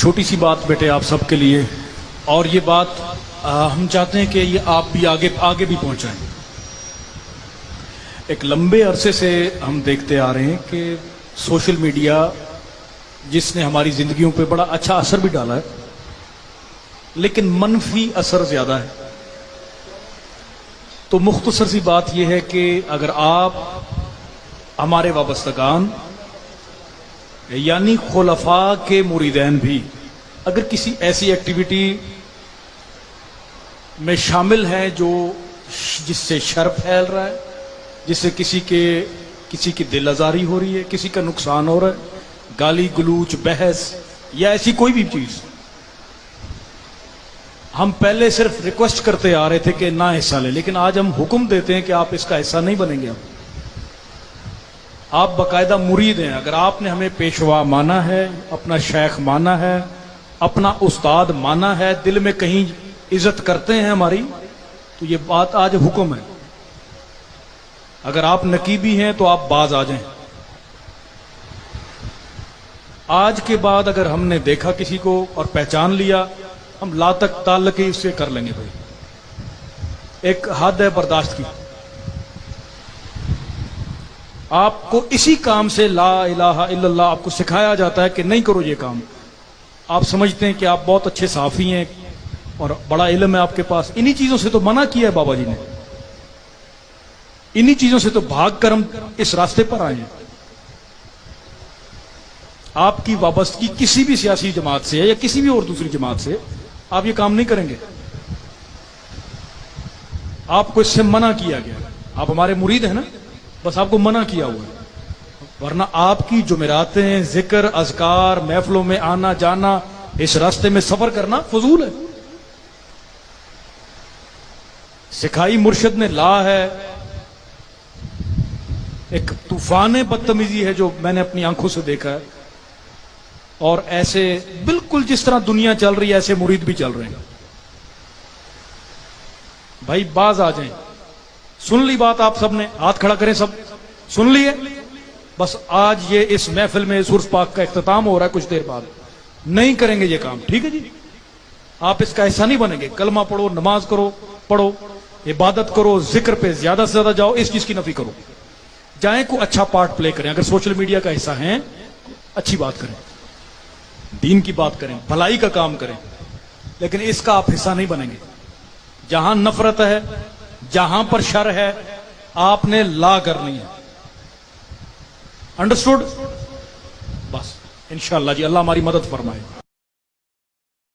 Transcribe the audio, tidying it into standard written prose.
چھوٹی سی بات بیٹے آپ سب کے لیے، اور یہ بات ہم چاہتے ہیں کہ یہ آپ بھی آگے بھی پہنچائیں۔ ایک لمبے عرصے سے ہم دیکھتے آ رہے ہیں کہ سوشل میڈیا جس نے ہماری زندگیوں پہ بڑا اچھا اثر بھی ڈالا ہے، لیکن منفی اثر زیادہ ہے۔ تو مختصر سی بات یہ ہے کہ اگر آپ ہمارے وابستگان یعنی خلفاء کے مریدین بھی اگر کسی ایسی ایکٹیویٹی میں شامل ہیں جس سے شر پھیل رہا ہے، جس سے کسی کی دل آزاری ہو رہی ہے، کسی کا نقصان ہو رہا ہے، گالی گلوچ، بحث یا ایسی کوئی بھی چیز، ہم پہلے صرف ریکویسٹ کرتے آ رہے تھے کہ نہ حصہ لیں، لیکن آج ہم حکم دیتے ہیں کہ آپ اس کا حصہ نہیں بنیں گے۔ آپ باقاعدہ مرید ہیں۔ اگر آپ نے ہمیں پیشوا مانا ہے، اپنا شیخ مانا ہے، اپنا استاد مانا ہے، دل میں کہیں عزت کرتے ہیں ہماری، تو یہ بات آج حکم ہے۔ اگر آپ نقیبی ہیں تو آپ باز آ جائیں۔ آج کے بعد اگر ہم نے دیکھا کسی کو اور پہچان لیا، ہم لا تک تعلق ہی اس سے کر لیں گے۔ بھائی ایک حد ہے برداشت کی۔ آپ کو اسی کام سے لا الہ الا اللہ آپ کو سکھایا جاتا ہے کہ نہیں کرو یہ کام۔ آپ سمجھتے ہیں کہ آپ بہت اچھے صحافی ہیں اور بڑا علم ہے آپ کے پاس، انہی چیزوں سے تو منع کیا ہے بابا جی نے، انہی چیزوں سے تو بھاگ کر ہم اس راستے پر آئے ہیں۔ آپ کی وابستگی کسی بھی سیاسی جماعت سے ہے یا کسی بھی اور دوسری جماعت سے، آپ یہ کام نہیں کریں گے۔ آپ کو اس سے منع کیا گیا، آپ ہمارے مرید ہیں نا، بس آپ کو منع کیا ہوا ہے، ورنہ آپ کی جمعراتیں، ذکر، اذکار، محفلوں میں آنا جانا، اس راستے میں سفر کرنا فضول ہے۔ سکھائی مرشد نے لا ہے، ایک طوفان بدتمیزی ہے جو میں نے اپنی آنکھوں سے دیکھا ہے، اور ایسے بالکل جس طرح دنیا چل رہی ہے ایسے مرید بھی چل رہے ہیں۔ بھائی باز آ جائیں۔ سن لی بات آپ سب نے؟ ہاتھ کھڑا کریں، سب سن لیے؟ بس آج یہ اس محفل میں سورس پاک کا اختتام ہو رہا ہے، کچھ دیر بعد نہیں کریں گے یہ کام، ٹھیک ہے جی؟ آپ اس کا حصہ نہیں بنیں گے۔ کلمہ پڑھو، نماز کرو، پڑھو، عبادت کرو، ذکر پہ زیادہ سے زیادہ جاؤ، اس چیز کی نفی کرو۔ جائیں کو اچھا پارٹ پلے کریں، اگر سوشل میڈیا کا حصہ ہیں اچھی بات کریں، دین کی بات کریں، بھلائی کا کام کریں، لیکن اس کا آپ حصہ نہیں بنیں گے۔ جہاں نفرت ہے، جہاں پر شر ہے، آپ نے لا کرنی ہے۔ انڈرسٹوڈ؟ بس انشاءاللہ جی، اللہ ہماری مدد فرمائے۔